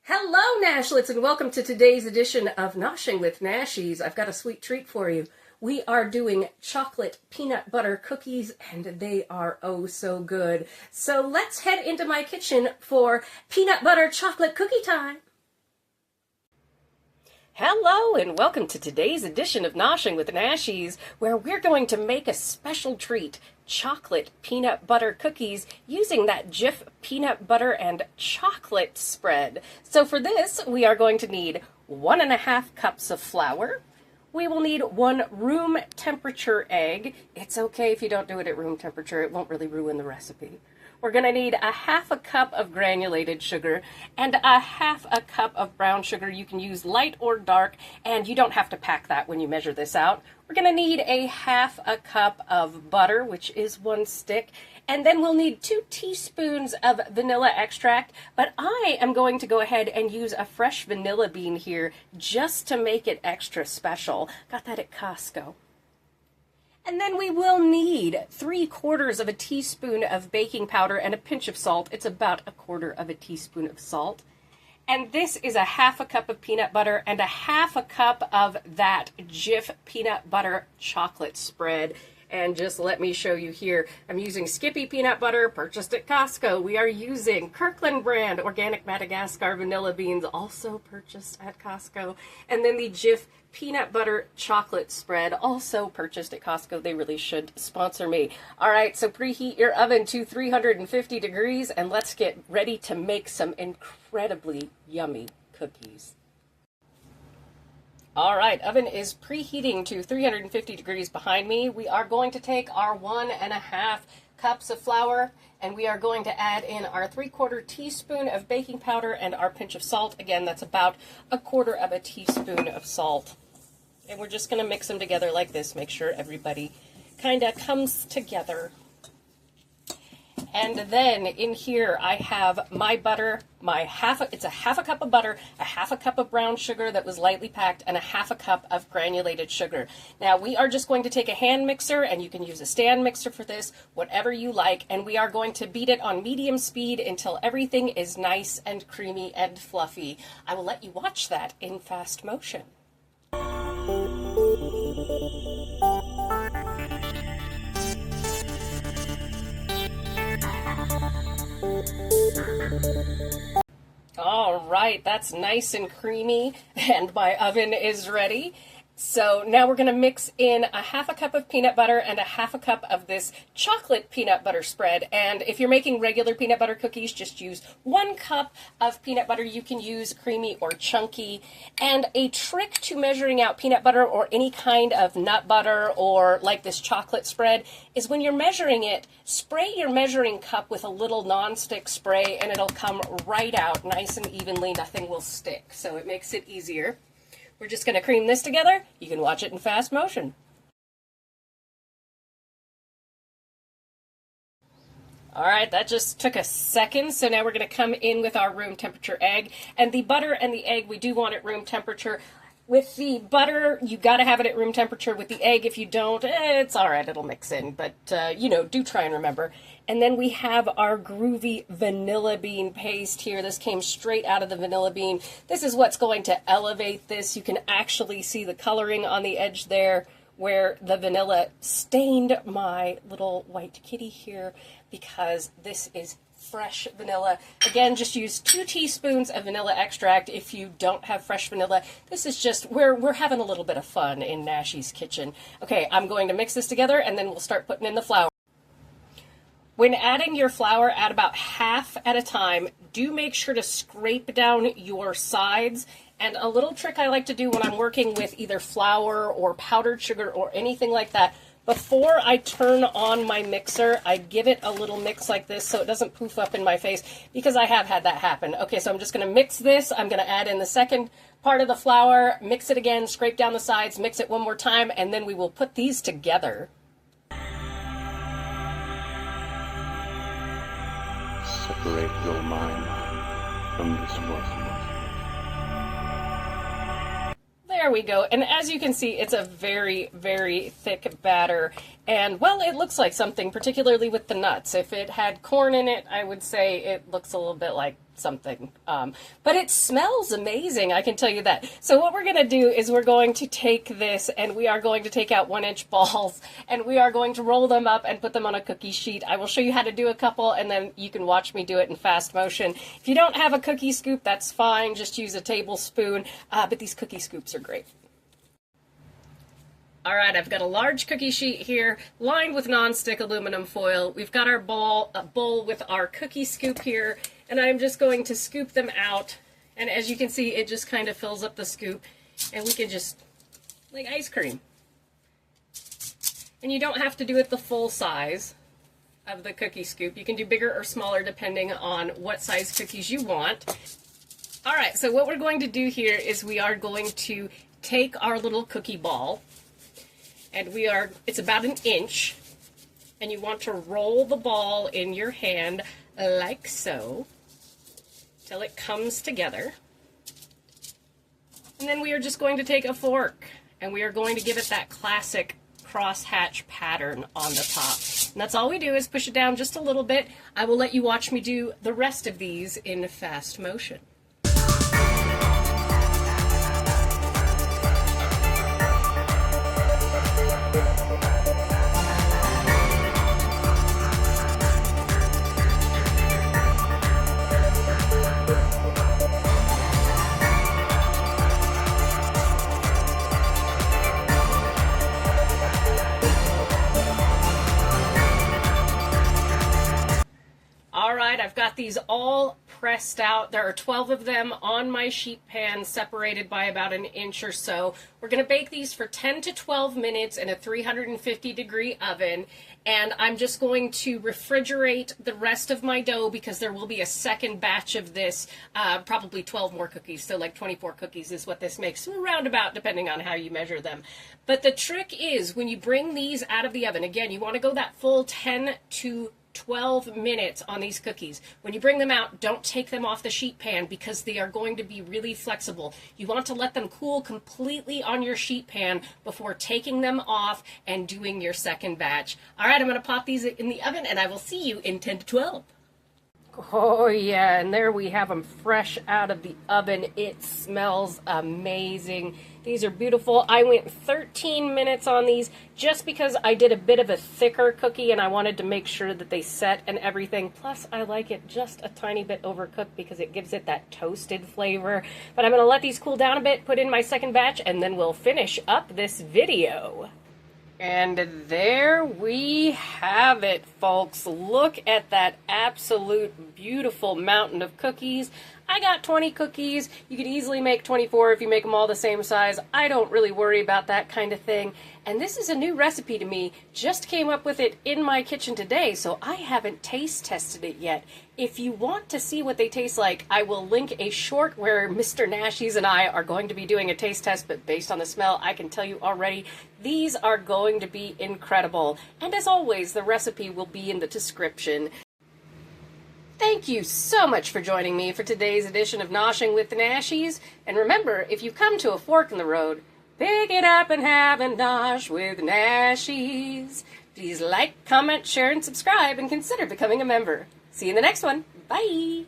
Hello, Nashlets, and welcome to today's edition of Noshing with Nashies. I've got a sweet treat for you. We are doing chocolate peanut butter cookies, and they are oh so good. So let's head into my kitchen for peanut butter chocolate cookie time. Hello, and welcome to today's edition of Noshing with Nashies, where we're going to make a special treat, chocolate peanut butter cookies, using that Jif peanut butter and chocolate spread. So for this, we are going to need 1.5 cups of flour. We will need 1 room temperature egg. It's okay if you don't do it at room temperature, it won't really ruin the recipe. We're going to need 1/2 cup of granulated sugar and 1/2 cup of brown sugar. You can use light or dark, and you don't have to pack that when you measure this out. We're going to need 1/2 cup of butter, which is 1 stick, and then we'll need 2 teaspoons of vanilla extract, but I am going to go ahead and use a fresh vanilla bean here just to make it extra special. Got that at Costco. And then we will need 3/4 of a teaspoon of baking powder and a pinch of salt. It's about 1/4 of a teaspoon of salt. And this is 1/2 cup of peanut butter and 1/2 cup of that Jif peanut butter chocolate spread. And just let me show you here. I'm using Skippy peanut butter, purchased at Costco. We are using Kirkland brand organic Madagascar vanilla beans, also purchased at Costco. And then the Jif peanut butter chocolate spread, also purchased at Costco. They really should sponsor me. All right, so preheat your oven to 350 degrees, and let's get ready to make some incredibly yummy cookies. All right, oven is preheating to 350 degrees behind me. We are going to take our 1.5 cups of flour, and we are going to add in our 3/4 teaspoon of baking powder and our pinch of salt. Again, that's about 1/4 of a teaspoon of salt. And we're just going to mix them together like this. Make sure everybody kind of comes together. And then in here I have my butter, it's 1/2 cup of butter, 1/2 cup of brown sugar that was lightly packed, and 1/2 cup of granulated sugar. Now we are just going to take a hand mixer, and you can use a stand mixer for this, whatever you like, and we are going to beat it on medium speed until everything is nice and creamy and fluffy. I will let you watch that in fast motion. All right, that's nice and creamy, and my oven is ready. So now we're going to mix in 1/2 cup of peanut butter and 1/2 cup of this chocolate peanut butter spread. And if you're making regular peanut butter cookies, just use 1 cup of peanut butter. You can use creamy or chunky. And a trick to measuring out peanut butter or any kind of nut butter or like this chocolate spread is when you're measuring it, spray your measuring cup with a little nonstick spray, and it'll come right out nice and evenly. Nothing will stick, so it makes it easier. We're just going to cream this together. You can watch it in fast motion. All right, that just took a second. So now we're going to come in with our room temperature egg. And the butter and the egg, we do want at room temperature. With the butter, you got to have it at room temperature. With the egg, if you don't, it's all right, it'll mix in. But, do try and remember. And then we have our groovy vanilla bean paste here. This came straight out of the vanilla bean. This is what's going to elevate this. You can actually see the coloring on the edge there where the vanilla stained my little white kitty here, because this is fresh vanilla. Again, just use 2 teaspoons of vanilla extract if you don't have fresh vanilla. This is just, we're having a little bit of fun in Nashies' kitchen. Okay, I'm going to mix this together, and then we'll start putting in the flour. When adding your flour, add about half at a time. Do make sure to scrape down your sides. And a little trick I like to do when I'm working with either flour or powdered sugar or anything like that, before I turn on my mixer, I give it a little mix like this so it doesn't poof up in my face, because I have had that happen. Okay, so I'm just going to mix this. I'm going to add in the second part of the flour, mix it again, scrape down the sides, mix it one more time, and then we will put these together. Separate your mind from this world. There we go. And as you can see, it's a very, very thick batter. And, well, it looks like something, particularly with the nuts. If it had corn in it, I would say it looks a little bit like something. But it smells amazing, I can tell you that. So what we're going to do is we're going to take this and we are going to take out 1-inch balls and we are going to roll them up and put them on a cookie sheet. I will show you how to do a couple and then you can watch me do it in fast motion. If you don't have a cookie scoop, that's fine. Just use a tablespoon. But these cookie scoops are great. All right, I've got a large cookie sheet here lined with nonstick aluminum foil. We've got our bowl with our cookie scoop here, and I'm just going to scoop them out. And as you can see, it just kind of fills up the scoop, and we can just, like ice cream. And you don't have to do it the full size of the cookie scoop. You can do bigger or smaller depending on what size cookies you want. All right, so what we're going to do here is we are going to take our little cookie ball, and it's about 1 inch, and you want to roll the ball in your hand like so till it comes together. And then we are just going to take a fork and we are going to give it that classic crosshatch pattern on the top. And that's all we do is push it down just a little bit. I will let you watch me do the rest of these in fast motion. I've got these all pressed out. There are 12 of them on my sheet pan, separated by about 1 inch or so. We're going to bake these for 10 to 12 minutes in a 350-degree oven, and I'm just going to refrigerate the rest of my dough because there will be a second batch of this, probably 12 more cookies, so like 24 cookies is what this makes, roundabout depending on how you measure them. But the trick is when you bring these out of the oven, again, you want to go that full 10 to 12 minutes on these cookies. When you bring them out, don't take them off the sheet pan because they are going to be really flexible. You want to let them cool completely on your sheet pan before taking them off and doing your second batch. All right, I'm going to pop these in the oven and I will see you in 10 to 12. Oh yeah, and there we have them fresh out of the oven. It smells amazing. These are beautiful. I went 13 minutes on these just because I did a bit of a thicker cookie and I wanted to make sure that they set and everything. Plus, I like it just a tiny bit overcooked because it gives it that toasted flavor. But I'm going to let these cool down a bit, put in my second batch, and then we'll finish up this video. And there we have it, folks. Look at that absolute beautiful mountain of cookies. I got 20 cookies. You could easily make 24 if you make them all the same size. I don't really worry about that kind of thing. And this is a new recipe to me. Just came up with it in my kitchen today, so I haven't taste tested it yet. If you want to see what they taste like, I will link a short where Mr. Nashies and I are going to be doing a taste test, but based on the smell, I can tell you already, these are going to be incredible. And as always, the recipe will be in the description. Thank you so much for joining me for today's edition of Noshing with the Nashies. And remember, if you come to a fork in the road, pick it up and have a nosh with Nashies. Please like, comment, share, and subscribe, and consider becoming a member. See you in the next one. Bye!